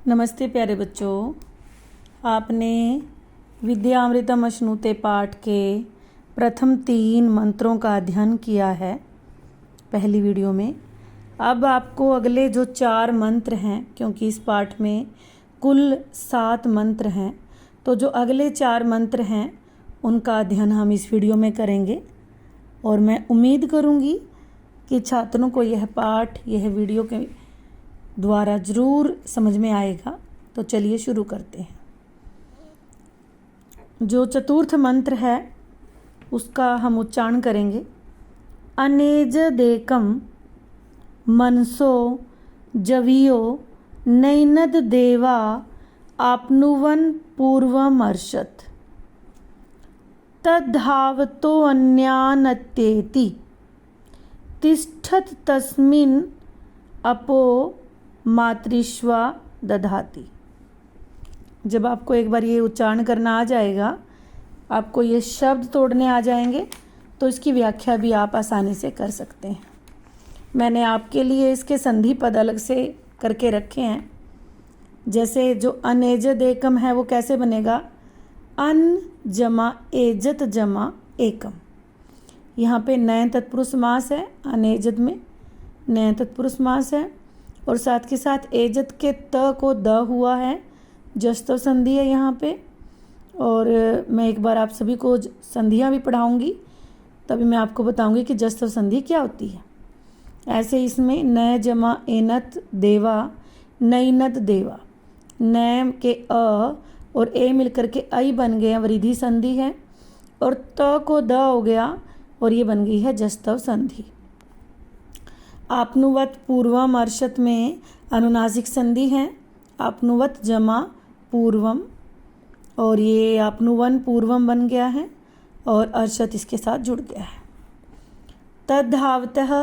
नमस्ते प्यारे बच्चों। आपने विद्यामृतम अश्नुते पाठ के प्रथम 3 मंत्रों का अध्ययन किया है पहली वीडियो में। अब आपको अगले जो 4 मंत्र हैं, क्योंकि इस पाठ में कुल 7 मंत्र हैं, तो जो अगले 4 मंत्र हैं उनका अध्ययन हम इस वीडियो में करेंगे। और मैं उम्मीद करूँगी कि छात्रों को यह पाठ यह वीडियो के द्वारा ज़रूर समझ में आएगा। तो चलिए शुरू करते हैं। जो चतुर्थ मंत्र है उसका हम उच्चारण करेंगे। अनेजदेकम मनसो जवियो नैनद देवा आपनुवन पूर्वमर्षत तद्धावतो अन्यानत्येति तिष्ठत तस्मिन् अपो मातृश्वा दधाति। जब आपको एक बार ये उच्चारण करना आ जाएगा, आपको ये शब्द तोड़ने आ जाएंगे, तो इसकी व्याख्या भी आप आसानी से कर सकते हैं। मैंने आपके लिए इसके संधि पद अलग से करके रखे हैं। जैसे जो अनेजद एकम है वो कैसे बनेगा? अन जमा एजत जमा एकम। यहाँ पे नए तत्पुरुष समास है, अनेजद में नए तत्पुरुष समास है, और साथ के साथ एजत के त को द हुआ है, जस्तव संधि है यहाँ पे। और मैं एक बार आप सभी को संधियाँ भी पढ़ाऊँगी, तभी मैं आपको बताऊँगी कि जस्तव संधि क्या होती है। ऐसे इसमें नय जमा एनत देवा नैनत देवा, नय के अ और ए मिलकर के आई बन गया, वृद्धि संधि है, और त को द हो गया और ये बन गई है जस्तव संधि। आपनुवत पूर्वम अर्षत में अनुनासिक संधि है, आपनुवत जमा पूर्वम, और ये आपनुवन पूर्वम बन गया है और अर्षत इसके साथ जुड़ गया है। तद्धावतः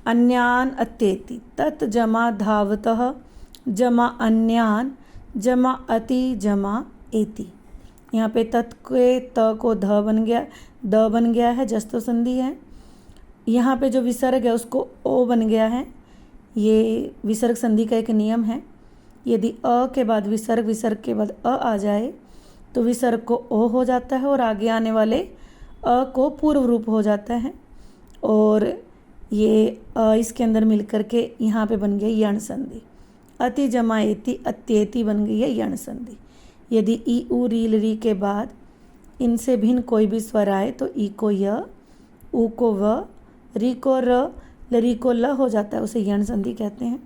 अन्यान अत्येति, तत् जमा धावतः जमा अन्यान जमा अति जमा एति। यहाँ पे तत् के त को ध बन गया है, जस्तव संधि है। यहाँ पे जो विसर्ग है उसको ओ बन गया है। ये विसर्ग संधि का एक नियम है। यदि अ के बाद विसर्ग के बाद अ आ जाए तो विसर्ग को ओ हो जाता है और आगे आने वाले अ को पूर्व रूप हो जाता है, और ये अ इसके अंदर मिलकर के यहाँ पे बन गई यण संधि। अति जमा एति अत्येति बन गई है यण संधि। यदि ई उ रील री के बाद इनसे भिन्न कोई भी स्वर आए तो ई को य, उ को व, री को र, लरी को ल हो जाता है, उसे यण संधि कहते हैं।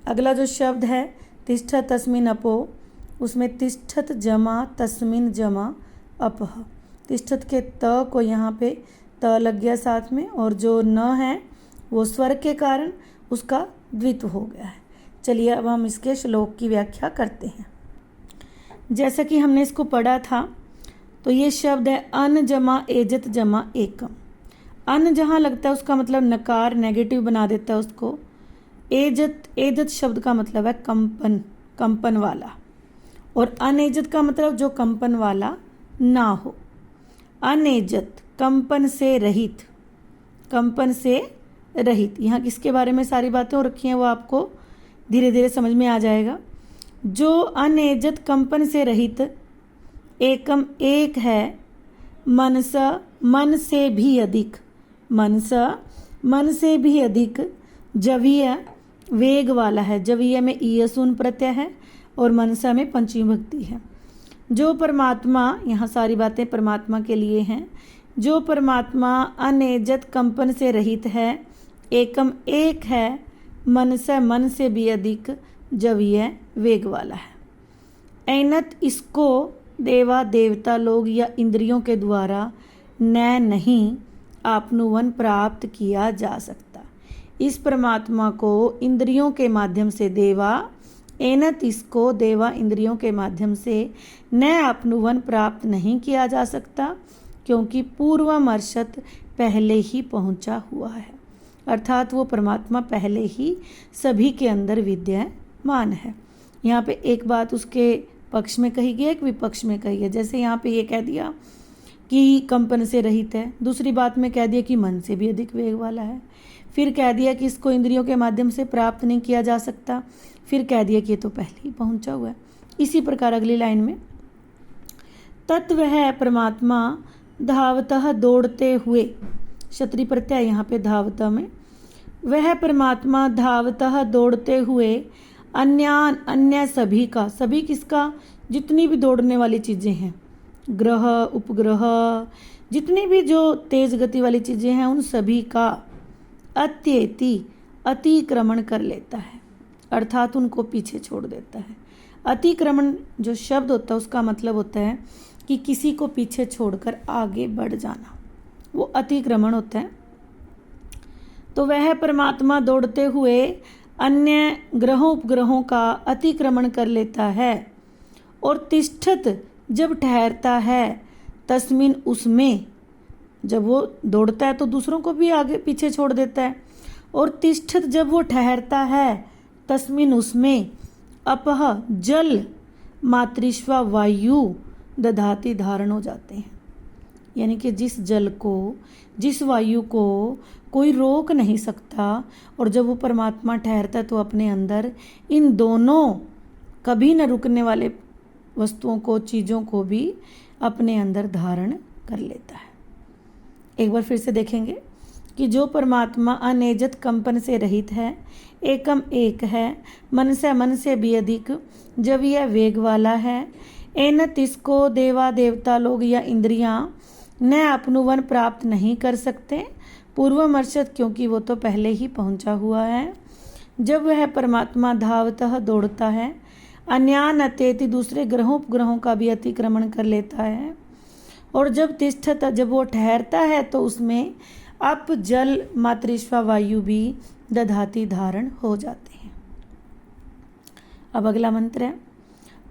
अगला जो शब्द है तिष्ठत तस्मिन अपो, उसमें तिष्ठत जमा तस्मिन जमा अपह। तिष्ठत के त को यहाँ पे त लग गया साथ में, और जो न है वो स्वर के कारण उसका द्वित्व हो गया है। चलिए अब हम इसके श्लोक की व्याख्या करते हैं। जैसा कि हमने इसको पढ़ा था, तो ये शब्द है अन जमा एजत जमा एकम। अन जहाँ लगता है उसका मतलब नकार, नेगेटिव बना देता है उसको। एजत शब्द का मतलब है कंपन, कंपन वाला, और अनेजत का मतलब जो कंपन वाला ना हो। अनेजत कंपन से रहित, कंपन से रहित। यहाँ किसके बारे में सारी बातें हो रखी हैं वो आपको धीरे धीरे समझ में आ जाएगा। जो अनेजत कंपन से रहित एकम एक है, मनसा मन से भी अधिक, मनसा मन से भी अधिक, जवीय वेग वाला है। जवीय में ईयसून प्रत्यय है और मनसा में पंचमी भक्ति है। जो परमात्मा, यहाँ सारी बातें परमात्मा के लिए हैं, जो परमात्मा अनेजत कंपन से रहित है, एकम एक है, मनसा मन से भी अधिक, जवीय वेग वाला है। ऐनत इसको देवा देवता लोग या इंद्रियों के द्वारा न नहीं आपनुवन प्राप्त किया जा सकता। इस परमात्मा को इंद्रियों के माध्यम से देवा, एनत इसको देवा इंद्रियों के माध्यम से न आपनुवन प्राप्त नहीं किया जा सकता, क्योंकि पूर्वमर्षत पहले ही पहुंचा हुआ है। अर्थात वो परमात्मा पहले ही सभी के अंदर विद्यमान है। यहाँ पे एक बात उसके पक्ष में कही गई है, एक विपक्ष में कही है। जैसे यहाँ पे ये कह दिया कि कंपन से रहित है, दूसरी बात में कह दिया कि मन से भी अधिक वेग वाला है, फिर कह दिया कि इसको इंद्रियों के माध्यम से प्राप्त नहीं किया जा सकता, फिर कह दिया कि ये तो पहले ही पहुंचा हुआ है। इसी प्रकार अगली लाइन में, तत्व है परमात्मा धावतः दौड़ते हुए, क्षत्रिय प्रत्यय यहाँ पे धावतः में, वह परमात्मा धावतः दौड़ते हुए अन्यान अन्य सभी का, सभी किसका, जितनी भी दौड़ने वाली चीज़ें हैं, ग्रह उपग्रह, जितनी भी जो तेज गति वाली चीज़ें हैं उन सभी का अत्येति अतिक्रमण कर लेता है, अर्थात उनको पीछे छोड़ देता है। अतिक्रमण जो शब्द होता है उसका मतलब होता है कि किसी को पीछे छोड़कर आगे बढ़ जाना, वो अतिक्रमण होता है। तो वह परमात्मा दौड़ते हुए अन्य ग्रहों उपग्रहों का अतिक्रमण कर लेता है और तिष्ठत जब ठहरता है तस्मिन उसमें, जब वो दौड़ता है तो दूसरों को भी आगे पीछे छोड़ देता है, और तिष्ठत जब वो ठहरता है तस्मिन उसमें अपह जल मातृश्वा वायु दधाती धारण हो जाते हैं। यानी कि जिस जल को, जिस वायु को कोई रोक नहीं सकता, और जब वो परमात्मा ठहरता है तो अपने अंदर इन दोनों कभी न रुकने वाले वस्तुओं को, चीज़ों को भी अपने अंदर धारण कर लेता है। एक बार फिर से देखेंगे कि जो परमात्मा अनेजत कंपन से रहित है, एकम एक है, मन से भी अधिक, जब यह वेग वाला है, एनत इसको देवा देवता लोग या इंद्रियां न अपनुवन प्राप्त नहीं कर सकते पूर्वमर्शत, क्योंकि वो तो पहले ही पहुंचा हुआ है। जब वह परमात्मा धावतः दौड़ता है, अन्यान अत्येति दूसरे ग्रहों उपग्रहों का भी अतिक्रमण कर लेता है, और जब तिष्ठत जब वो ठहरता है तो उसमें अप जल मातृश्वा वायु भी दधाती धारण हो जाते हैं। अब अगला मंत्र है,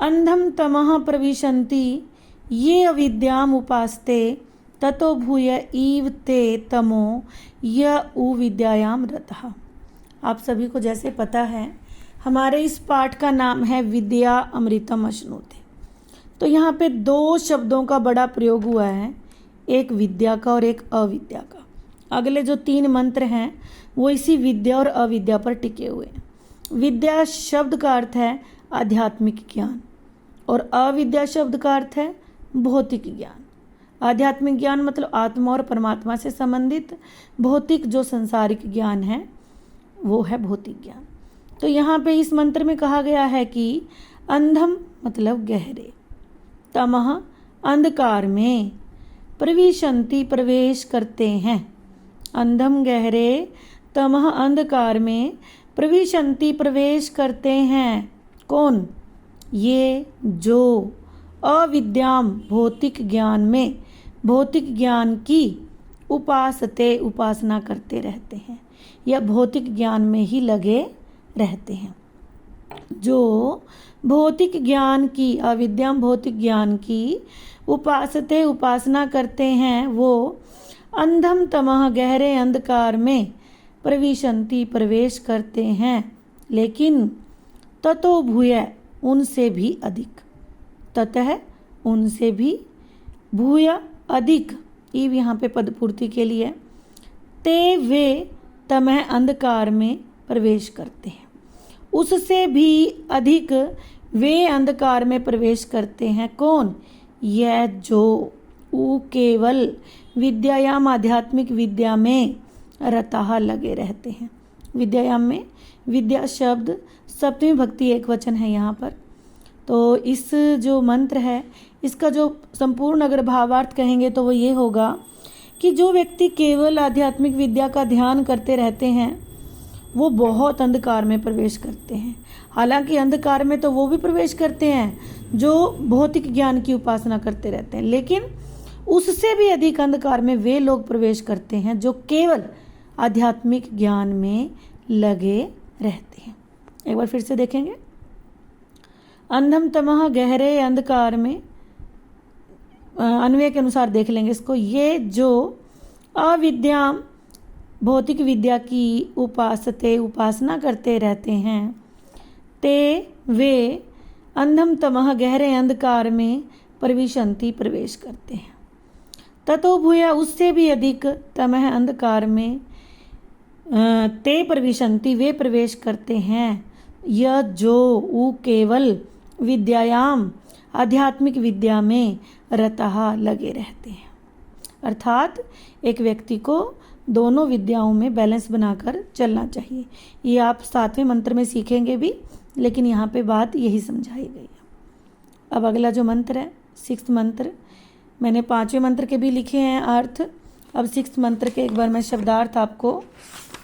अंधम तमः प्रविशन्ति ये अविद्याम उपास्ते ततो भूय ईव ते तमो य उ विद्यायाम रतः। आप सभी को जैसे पता है हमारे इस पाठ का नाम है विद्या अमृतम अश्नुते। तो यहाँ पे दो शब्दों का बड़ा प्रयोग हुआ है, एक विद्या का और एक अविद्या का। अगले जो 3 मंत्र हैं वो इसी विद्या और अविद्या पर टिके हुए हैं। विद्या शब्द का अर्थ है आध्यात्मिक ज्ञान और अविद्या शब्द का अर्थ है भौतिक ज्ञान। आध्यात्मिक ज्ञान मतलब आत्मा और परमात्मा से संबंधित, भौतिक जो संसारिक ज्ञान है वो है भौतिक ज्ञान। तो यहाँ पे इस मंत्र में कहा गया है कि अंधम मतलब गहरे, तमह अंधकार में, प्रविशन्ति प्रवेश करते हैं। अंधम गहरे, तमह अंधकार में, प्रविशन्ति प्रवेश करते हैं। कौन? ये जो अविद्याम भौतिक ज्ञान में, भौतिक ज्ञान की उपासते उपासना करते रहते हैं या भौतिक ज्ञान में ही लगे रहते हैं। जो भौतिक ज्ञान की, अविद्याम भौतिक ज्ञान की उपासते उपासना करते हैं, वो अंधम तमह गहरे अंधकार में प्रविशन्ति प्रवेश करते हैं, लेकिन ततो भूय उनसे भी अधिक, ततः उनसे भी, भूय अधिक, ईव यहाँ पे पदपूर्ति के लिए, ते वे तमह अंधकार में प्रवेश करते हैं, उससे भी अधिक वे अंधकार में प्रवेश करते हैं। कौन? यह जो ऊ केवल विद्यायाम आध्यात्मिक विद्या में रताह लगे रहते हैं। विद्यायाम में विद्या शब्द सप्तमी भक्ति एक वचन है यहाँ पर। तो इस जो मंत्र है इसका जो संपूर्ण अगर भावार्थ कहेंगे तो वो ये होगा कि जो व्यक्ति केवल आध्यात्मिक विद्या का ध्यान करते रहते हैं वो बहुत अंधकार में प्रवेश करते हैं। हालांकि अंधकार में तो वो भी प्रवेश करते हैं जो भौतिक ज्ञान की उपासना करते रहते हैं, लेकिन उससे भी अधिक अंधकार में वे लोग प्रवेश करते हैं जो केवल आध्यात्मिक ज्ञान में लगे रहते हैं। एक बार फिर से देखेंगे, अंधम तमह गहरे अंधकार में, अन्वय के अनुसार देख लेंगे इसको। ये जो अविद्याम भौतिक विद्या की उपासते उपासना करते रहते हैं, ते वे अंधम तमह गहरे अंधकार में प्रविशन्ति प्रवेश करते हैं। ततो भूया उससे भी अधिक तमह अंधकार में ते प्रविशन्ति वे प्रवेश करते हैं। यह जो ऊ केवल विद्यायाम आध्यात्मिक विद्या में रतः लगे रहते हैं। अर्थात एक व्यक्ति को दोनों विद्याओं में बैलेंस बनाकर चलना चाहिए। ये आप 7वें मंत्र में सीखेंगे भी, लेकिन यहाँ पे बात यही समझाई गई है। अब अगला जो मंत्र है 6th मंत्र, मैंने 5वें मंत्र के भी लिखे हैं अर्थ। अब 6th मंत्र के एक बार मैं शब्दार्थ आपको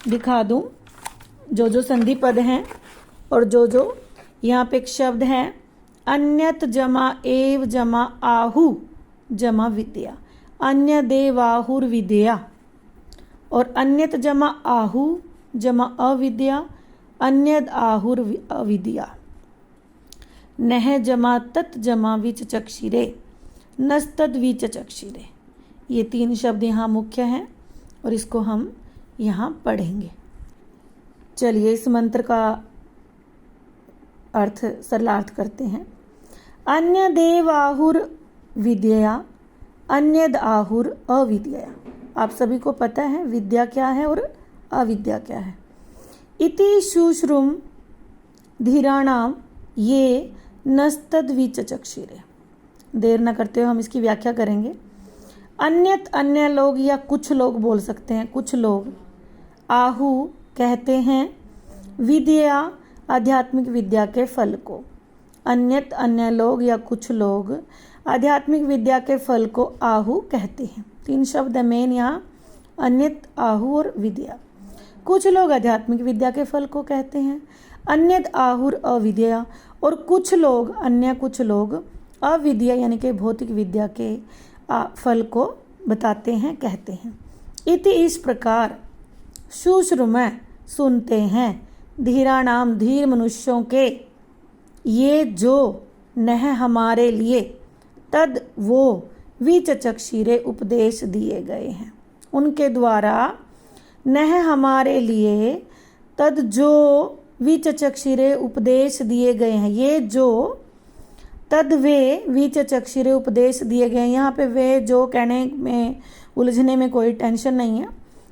दिखा दूं, जो संधि पद हैं और जो यहाँ पे एक शब्द है अन्यत जमा एव जमा आहु जमा विद्या, अन्य देवाहुर विद्या, और अन्यत जमा आहु जमा अविद्या, अन्यद आहुर अविद्या, नह जमा तत् जमा विच चक्षिरे, नस्तद विच चक्षिरे। ये 3 शब्द यहाँ मुख्य हैं और इसको हम यहाँ पढ़ेंगे। चलिए इस मंत्र का अर्थ सरलार्थ करते हैं। अन्य देव आहुर विद्या, अन्यद आहुर अविद्या। आप सभी को पता है विद्या क्या है और अविद्या क्या है। इति शुश्रुम धीराणाम ये नस्तद विच चक्षिरे। देर न करते हुए हम इसकी व्याख्या करेंगे। अन्यत अन्य लोग या कुछ लोग बोल सकते हैं, कुछ लोग आहु कहते हैं विद्या आध्यात्मिक विद्या के फल को। अन्यत अन्य लोग या कुछ लोग आध्यात्मिक विद्या के फल को आहु कहते हैं। 3 शब्द मेन यहाँ, अन्यत आहु और विद्या। कुछ लोग आध्यात्मिक विद्या के फल को कहते हैं अन्यत आहुर अविद्या, और कुछ लोग अविद्या यानी कि भौतिक विद्या के फल को बताते हैं, कहते हैं। इति इस प्रकार शुश्रुमय सुनते हैं धीराणाम धीर मनुष्यों के, ये जो नह हमारे लिए, तद वो विच चक्षिरे उपदेश दिए गए हैं। उनके द्वारा नह हमारे लिए, तद जो विच चक्षिरे उपदेश दिए गए हैं। ये जो तद वे विच चक्षिरे उपदेश दिए गए हैं। यहाँ पे वे जो कहने में उलझने में कोई टेंशन नहीं है,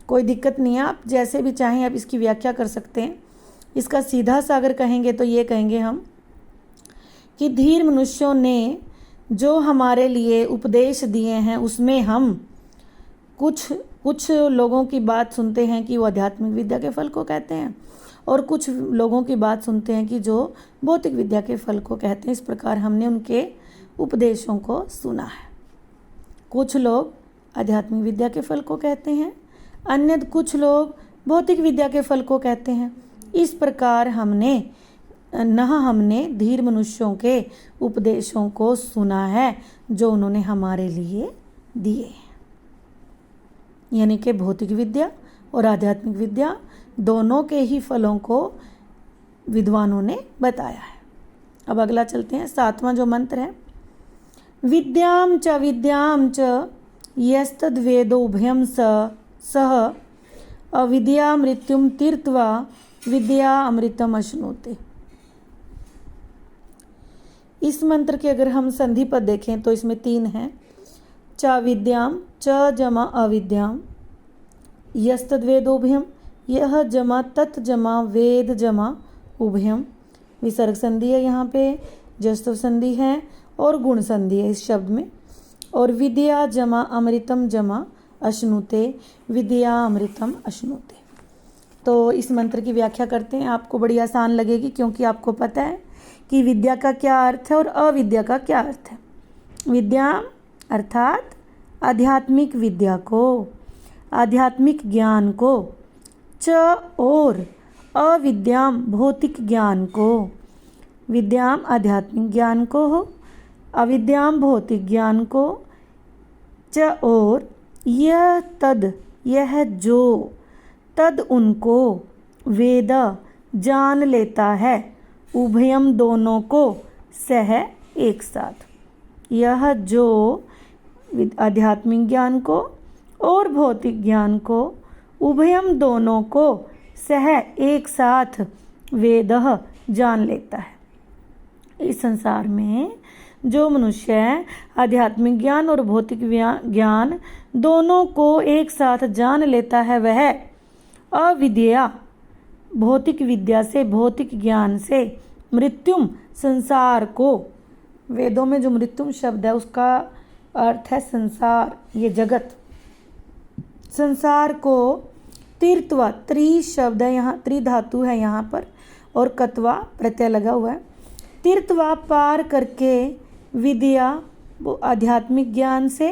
कोई दिक्कत नहीं है। आप जैसे भी चाहें आप इसकी व्याख्या कर सकते हैं। इसका सीधा सा अगर कहेंगे तो ये कहेंगे हम कि धीर मनुष्यों ने जो हमारे लिए उपदेश दिए हैं उसमें हम कुछ लोगों की बात सुनते हैं कि वो आध्यात्मिक विद्या के फल को कहते हैं, और कुछ लोगों की बात सुनते हैं कि जो भौतिक विद्या के फल को कहते हैं। इस प्रकार हमने उनके उपदेशों को सुना है। कुछ लोग आध्यात्मिक विद्या के फल को कहते हैं, अन्य कुछ लोग भौतिक विद्या के फल को कहते हैं। इस प्रकार हमने धीर मनुष्यों के उपदेशों को सुना है जो उन्होंने हमारे लिए दिए हैं। यानी कि भौतिक विद्या और आध्यात्मिक विद्या दोनों के ही फलों को विद्वानों ने बताया है। अब अगला चलते हैं 7वां जो मंत्र है। विद्याम च यस्तद वेदोभयम सह अविद्या मृत्युम तीर्थवा विद्या अमृतम अश्नुते। इस मंत्र के अगर हम संधि पद देखें तो इसमें 3 हैं। च विद्याम, च जमा अविद्याम, यस्तद वेदोभयम, यह जमा तत् जमा वेद जमा उभयम। विसर्ग संधि है यहाँ पे, जस्तव संधि है और गुण संधि है इस शब्द में। और विद्या जमा अमृतम जमा अश्नुते, विद्या अमृतम अश्नुते। तो इस मंत्र की व्याख्या करते हैं। आपको बड़ी आसान लगेगी क्योंकि आपको पता है कि विद्या का क्या अर्थ है और अविद्या का क्या अर्थ है। विद्या अर्थात आध्यात्मिक विद्या को, आध्यात्मिक ज्ञान को, च और अविद्याम भौतिक ज्ञान को। विद्याम आध्यात्मिक ज्ञान को हो, अविद्याम भौतिक ज्ञान को, च और यह तद यह जो, तद उनको, वेद जान लेता है, उभयम दोनों को, सह एक साथ। यह जो आध्यात्मिक ज्ञान को और भौतिक ज्ञान को, उभयम दोनों को सह एक साथ वेदः जान लेता है। इस संसार में जो मनुष्य आध्यात्मिक ज्ञान और भौतिक ज्ञान दोनों को एक साथ जान लेता है वह अविद्या भौतिक विद्या से, भौतिक ज्ञान से, मृत्युम संसार को, वेदों में जो मृत्युम शब्द है उसका अर्थ है संसार, ये जगत, संसार को तीर्थवा, त्रि शब्द है यहाँ, त्रि धातु है यहाँ पर और कत्वा प्रत्यय लगा हुआ है, तीर्थवा पार करके विद्या वो आध्यात्मिक ज्ञान से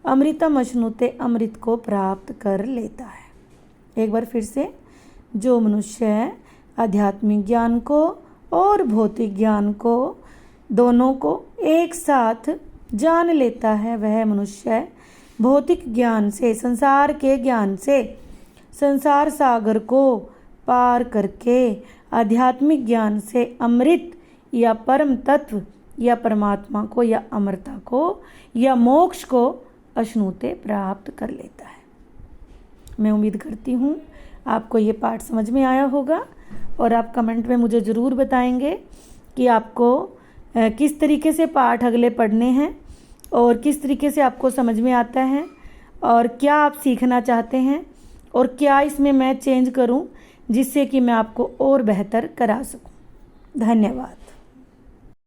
अमृतम अश्नुते, अमृत को प्राप्त कर लेता है। एक बार फिर से, जो मनुष्य आध्यात्मिक ज्ञान को और भौतिक ज्ञान को दोनों को एक साथ जान लेता है, वह मनुष्य भौतिक ज्ञान से, संसार के ज्ञान से, संसार सागर को पार करके आध्यात्मिक ज्ञान से अमृत या परम तत्व या परमात्मा को या अमरता को या मोक्ष को अश्नुते प्राप्त कर लेता है। मैं उम्मीद करती हूँ आपको ये पाठ समझ में आया होगा और आप कमेंट में मुझे ज़रूर बताएंगे कि आपको किस तरीके से पाठ अगले पढ़ने हैं और किस तरीके से आपको समझ में आता है और क्या आप सीखना चाहते हैं और क्या इसमें मैं चेंज करूं जिससे कि मैं आपको और बेहतर करा सकूं। धन्यवाद।